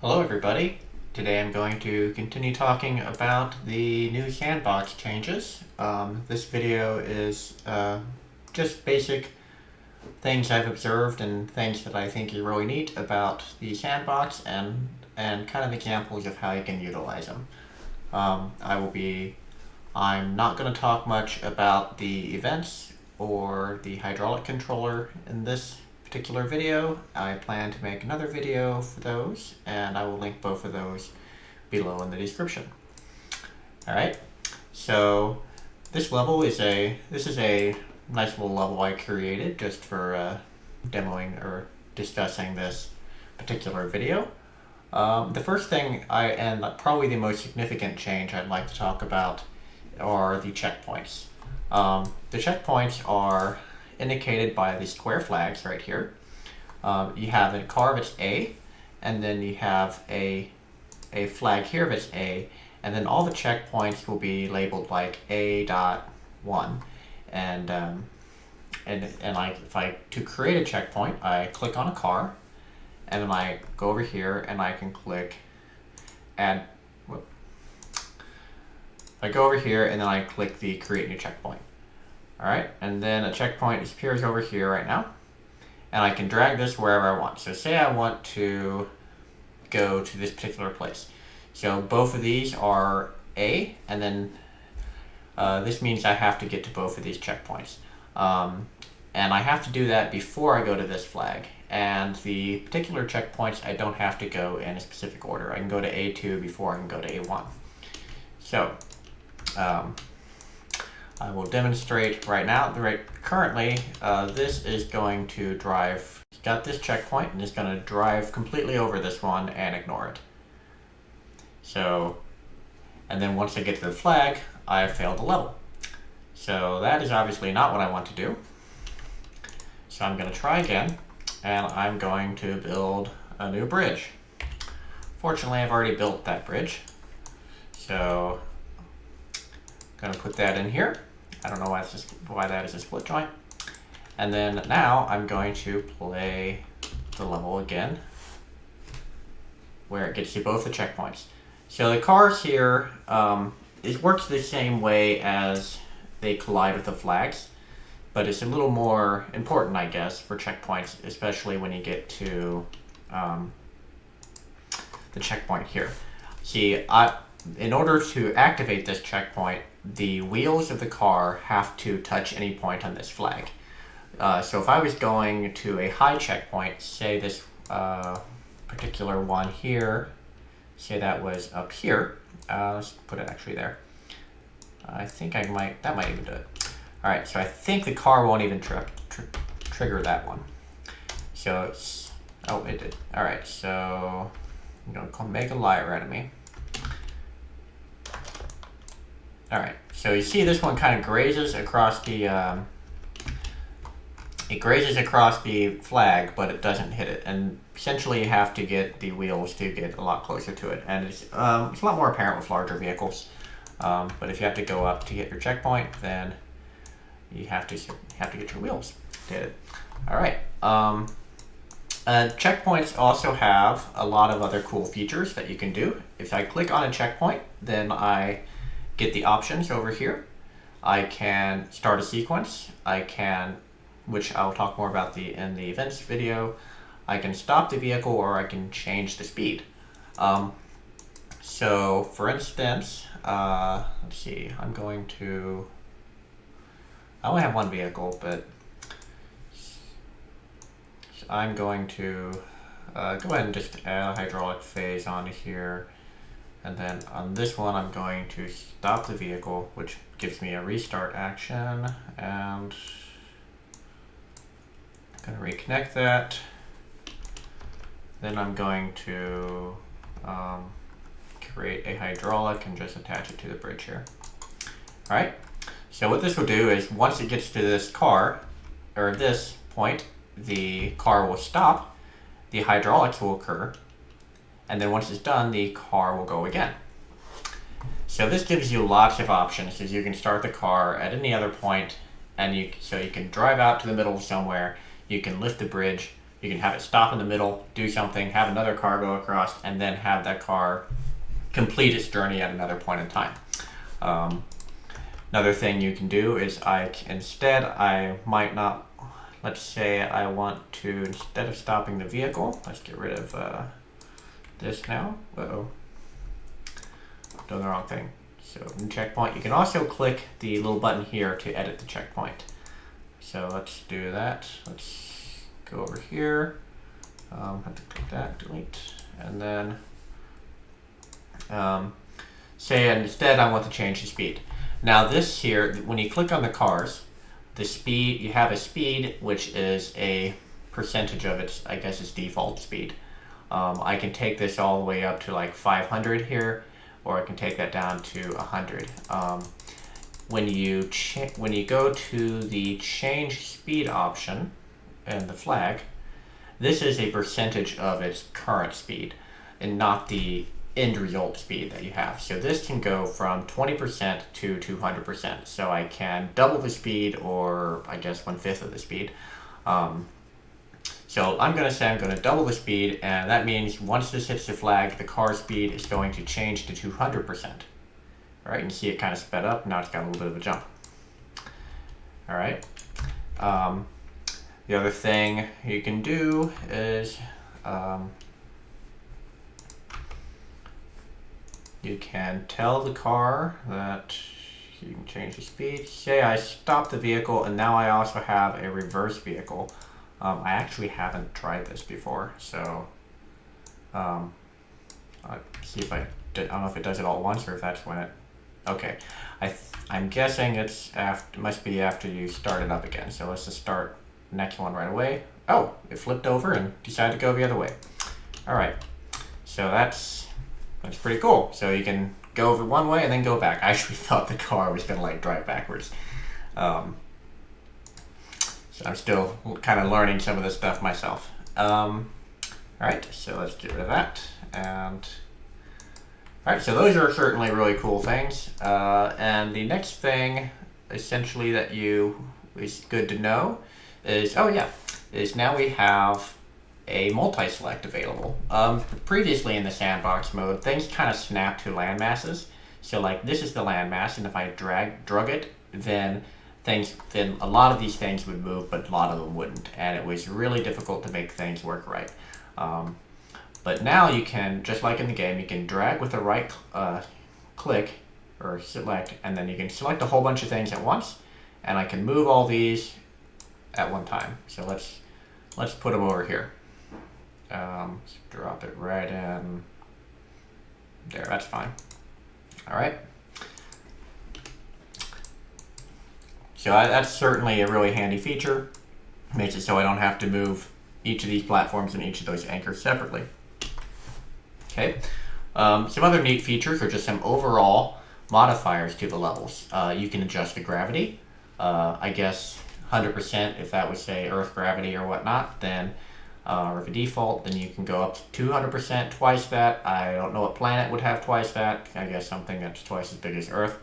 Hello everybody. Today I'm going to continue talking about the new Sandbox changes. This video is just basic things I've observed and things that I think are really neat about the Sandbox and kind of examples of how you can utilize them. I'm not going to talk much about the events or the hydraulic controller in this particular video. I plan to make another video for those, and I will link both of those below in the description. Alright, so this is a nice little level I created just for demoing or discussing this particular video. The first thing and probably the most significant change I'd like to talk about are the checkpoints. The checkpoints are indicated by the square flags right here. You have a car that's A, and then you have a flag here that's A, and then all the checkpoints will be labeled like A.1. To create a checkpoint, I click on a car, and then I go over here and I can click add. I go over here and then I click the create new checkpoint. Alright, and then a checkpoint appears over here right now, and I can drag this wherever I want. So say I want to go to this particular place. So both of these are A, and then this means I have to get to both of these checkpoints. And I have to do that before I go to this flag. And the particular checkpoints, I don't have to go in a specific order. I can go to A2 before I can go to A1. So, I will demonstrate right now. Currently, this is going to drive. It's got this checkpoint and it's going to drive completely over this one and ignore it. So, and then once I get to the flag, I failed the level. So that is obviously not what I want to do. So I'm going to try again, and I'm going to build a new bridge. Fortunately, I've already built that bridge. So I'm going to put that in here. I don't know why that is a split joint. And then now I'm going to play the level again, where it gets you both the checkpoints. So the cars here, it works the same way as they collide with the flags, but it's a little more important, I guess, for checkpoints, especially when you get to the checkpoint here. See, in order to activate this checkpoint, the wheels of the car have to touch any point on this flag. So if I was going to a high checkpoint, say this particular one here, say that was up here, let's put it actually there. I think that might even do it. Alright, so I think the car won't even trigger that one. So, oh, it did. Alright, so I'm going to make a liar out of me. Alright, so you see this one kind of grazes across the flag, but it doesn't hit it. And essentially you have to get the wheels to get a lot closer to it. And it's a lot more apparent with larger vehicles. But if you have to go up to get your checkpoint, then you have to get your wheels to hit it. Alright. Checkpoints also have a lot of other cool features that you can do. If I click on a checkpoint, then I get the options over here. I can start a sequence. Which I'll talk more about in the events video. I can stop the vehicle, or I can change the speed. So for instance, let's see, I only have one vehicle, but I'm going to go ahead and just add a hydraulic phase onto here. And then on this one, I'm going to stop the vehicle, which gives me a restart action, and I'm going to reconnect that. Then I'm going to create a hydraulic and just attach it to the bridge here. Alright, so what this will do is once it gets to this car, or this point, the car will stop, the hydraulics will occur, and then once it's done, the car will go again. So this gives you lots of options, because you can start the car at any other point, and so you can drive out to the middle of somewhere, you can lift the bridge, You can have it stop in the middle, do something, have another car go across, and then have that car complete its journey at another point in time. Another thing you can do is I might not, let's say I want to, instead of stopping the vehicle, let's get rid of this now. Uh-oh. Doing the wrong thing. So in checkpoint, you can also click the little button here to edit the checkpoint. So let's do that. Let's go over here. Have to click that, delete, and then say instead I want to change the speed. Now this here, when you click on the cars, the speed, you have a speed which is a percentage of its, I guess, its default speed. I can take this all the way up to like 500 here, or I can take that down to 100. When you go to the change speed option and the flag, this is a percentage of its current speed and not the end result speed that you have. So this can go from 20% to 200%. So I can double the speed, or I guess 1/5 of the speed. So I'm going to say I'm going to double the speed, and that means once this hits the flag, the car speed is going to change to 200%. All right, you can see it kind of sped up. Now it's got a little bit of a jump. All right. The other thing you can do is you can tell the car that you can change the speed. Say I stop the vehicle, and now I also have a reverse vehicle. I actually haven't tried this before, so I'll see if I don't know if it does it all at once or if that's when it. Okay, I'm guessing it must be after you start it up again. So let's just start the next one right away. Oh, it flipped over and decided to go the other way. All right, so that's pretty cool. So you can go over one way and then go back. I actually thought the car was gonna like drive backwards. So I'm still kind of learning some of this stuff myself. All right, so let's get rid of that. And all right, so those are certainly really cool things. And the next thing, essentially, that is good to know is now we have a multi-select available. Previously in the sandbox mode, things kind of snap to landmasses. So like this is the landmass, and if I drug it, then a lot of these things would move, but a lot of them wouldn't, and it was really difficult to make things work right. But now you can, just like in the game, you can drag with the right click or select, and then you can select a whole bunch of things at once, and I can move all these at one time. So let's put them over here. Let's drop it right in there. That's fine. All right. So that's certainly a really handy feature. Makes it so I don't have to move each of these platforms and each of those anchors separately. Okay. Some other neat features are just some overall modifiers to the levels. You can adjust the gravity. I guess 100% if that was, say, Earth gravity or whatnot, then or the default, then you can go up to 200%, twice that. I don't know what planet would have twice that. I guess something that's twice as big as Earth.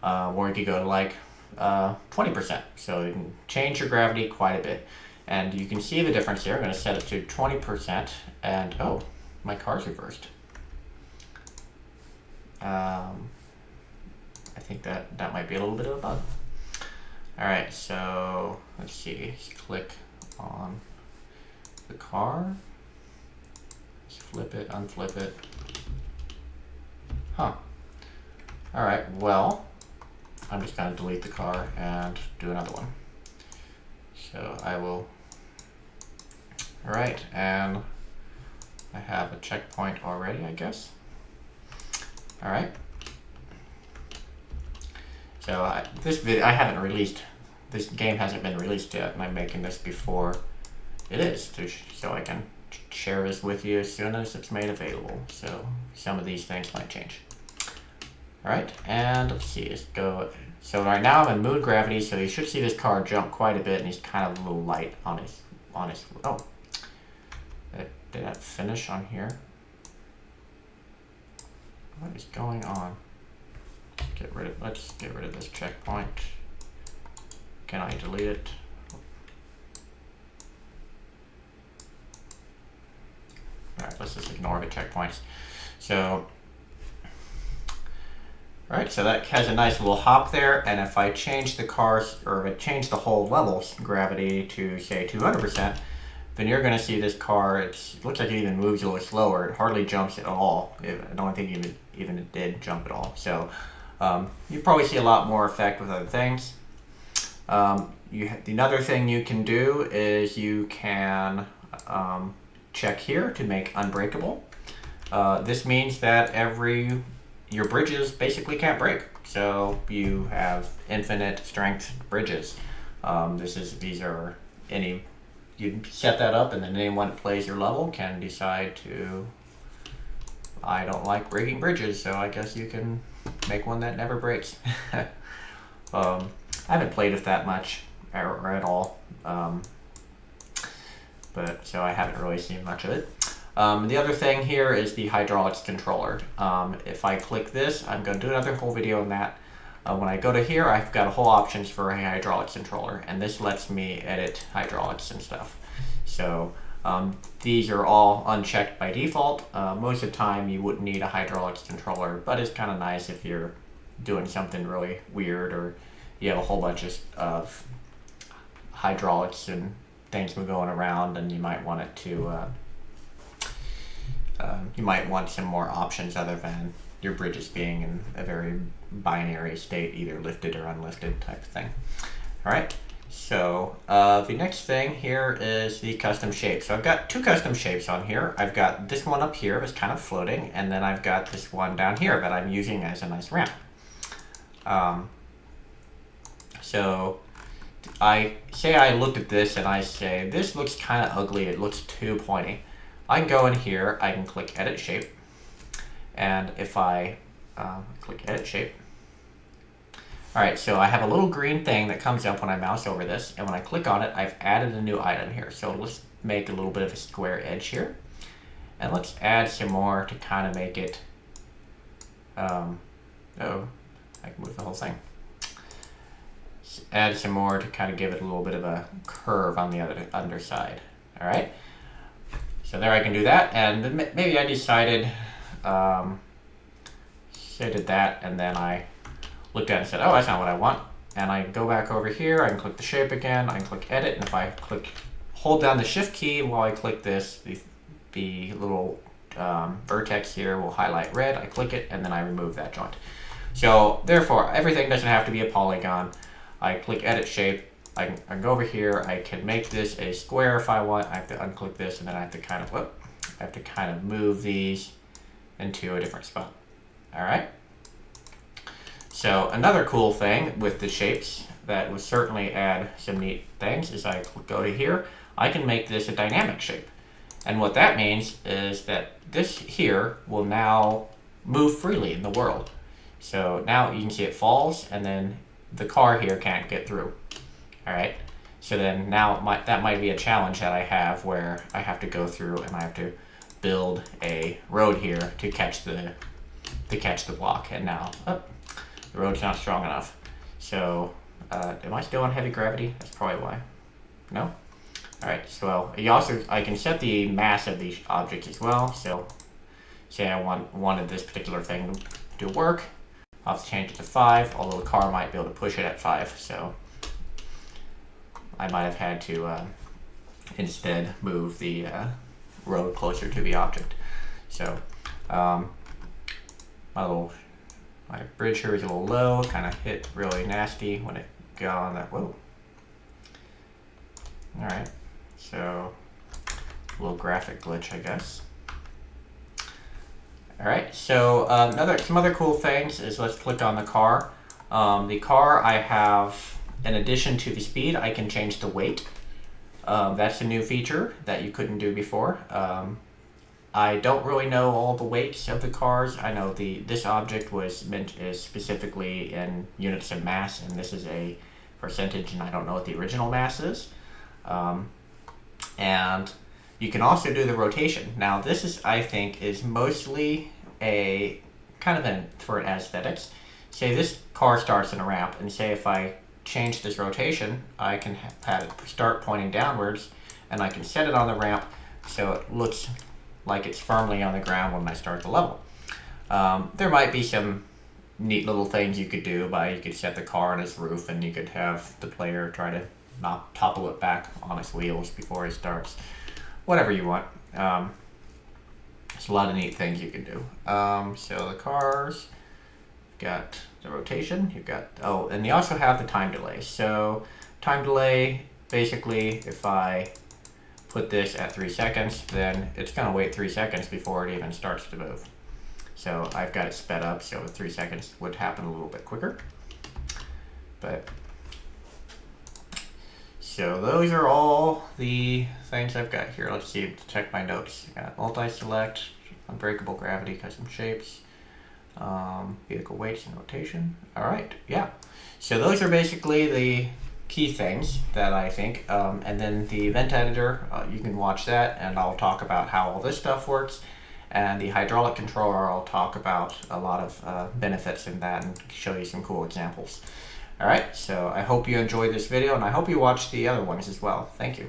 Or you could go to like 20%. So you can change your gravity quite a bit. And you can see the difference here. I'm going to set it to 20%. And oh, my car's reversed. I think that might be a little bit of a bug. All right, so let's see. Click on the car. Let's flip it, unflip it. Huh. All right, well, I'm just going to delete the car and do another one. So I will. All right, and I have a checkpoint already, I guess. All right. So this video, I haven't released, this game hasn't been released yet, and I'm making this before it is, so I can share this with you as soon as it's made available. So some of these things might change. All right, and let's see, let's go. So right now I'm in moon gravity, so you should see this car jump quite a bit, and he's kind of a little light on his, oh. Did that finish on here? What is going on? Let's get rid of this checkpoint. Can I delete it? Alright, let's just ignore the checkpoints. So, alright, so that has a nice little hop there, and if I change the car's, or if I change the whole level's gravity to, say, 200%, then you're going to see this car, it looks like it even moves a little slower. It hardly jumps at all. I don't think even it did jump at all. So you probably see a lot more effect with other things. Another thing you can do is you can check here to make unbreakable. This means that your bridges basically can't break. So you have infinite strength bridges. You set that up, and then anyone that plays your level can decide to, I don't like breaking bridges, so I guess you can make one that never breaks. I haven't played with that much or at all, but so I haven't really seen much of it. The other thing here is the hydraulics controller. If I click this, I'm going to do another whole video on that. When I go to here, I've got a whole options for a hydraulics controller, and this lets me edit hydraulics and stuff. So these are all unchecked by default. Most of the time you wouldn't need a hydraulics controller, but it's kind of nice if you're doing something really weird, or you have a whole bunch of hydraulics and things going around, and you might want it to you might want some more options other than your bridges being in a very binary state, either lifted or unlifted type of thing. All right, so the next thing here is the custom shape. So I've got two custom shapes on here. I've got this one up here that's kind of floating, and then I've got this one down here that I'm using as a nice ramp. So I looked at this and I say, this looks kind of ugly, it looks too pointy. I can go in here, I can click edit shape, and if I click edit shape, alright, so I have a little green thing that comes up when I mouse over this, and when I click on it, I've added a new item here. So let's make a little bit of a square edge here, and let's add some more to kind of make it, I can move the whole thing. Add some more to kind of give it a little bit of a curve on the underside. Alright, so there I can do that, and then maybe I decided, did that, and then I looked at it and said, oh, that's not what I want. And I go back over here, I can click the shape again, I can click edit, and if I hold down the shift key while I click this, the little vertex here will highlight red. I click it, and then I remove that joint. So therefore, everything doesn't have to be a polygon. I click edit shape, I can go over here, I can make this a square if I want. I have to unclick this, and then I have to kind of move these into a different spot. All right. So another cool thing with the shapes that would certainly add some neat things is I go to here, I can make this a dynamic shape. And what that means is that this here will now move freely in the world. So now you can see it falls, and then the car here can't get through. All right. So then now that might be a challenge that I have, where I have to go through and I have to build a road here to catch the block. And now the road's not strong enough. So am I still on heavy gravity? That's probably why. No? All right. So I can set the mass of the object as well. So say I wanted this particular thing to work. I'll have to change it to 5, although the car might be able to push it at 5. So I might have had to instead move the road closer to the object. So my bridge here is a little low, kind of hit really nasty when it got on that. Whoa. All right, so a little graphic glitch, I guess. All right, so some other cool things is, let's click on the car. The car, I have, in addition to the speed, I can change the weight. That's a new feature that you couldn't do before. I don't really know all the weights of the cars. I know this object is specifically in units of mass, and this is a percentage, and I don't know what the original mass is. And you can also do the rotation. Now this is, I think, is mostly a kind of for aesthetics. Say this car starts in a ramp, and say if I change this rotation, I can have it start pointing downwards, and I can set it on the ramp so it looks like it's firmly on the ground when I start the level. There might be some neat little things you could do. You could set the car on its roof, and you could have the player try to not topple it back on its wheels before it starts. Whatever you want. There's a lot of neat things you can do. So the cars, got the rotation, you've got, oh, and you also have the time delay. So time delay, basically, if I put this at 3 seconds, then it's going to wait 3 seconds before it even starts to move. So I've got it sped up, so 3 seconds would happen a little bit quicker. But so those are all the things I've got here. Let's see, to check my notes. I got multi-select, unbreakable gravity, custom shapes, vehicle weights and rotation. All right, yeah. So those are basically the key things that I think. And then the event editor, you can watch that, and I'll talk about how all this stuff works. And the hydraulic controller, I'll talk about a lot of benefits in that and show you some cool examples. Alright, so I hope you enjoyed this video, and I hope you watch the other ones as well. Thank you.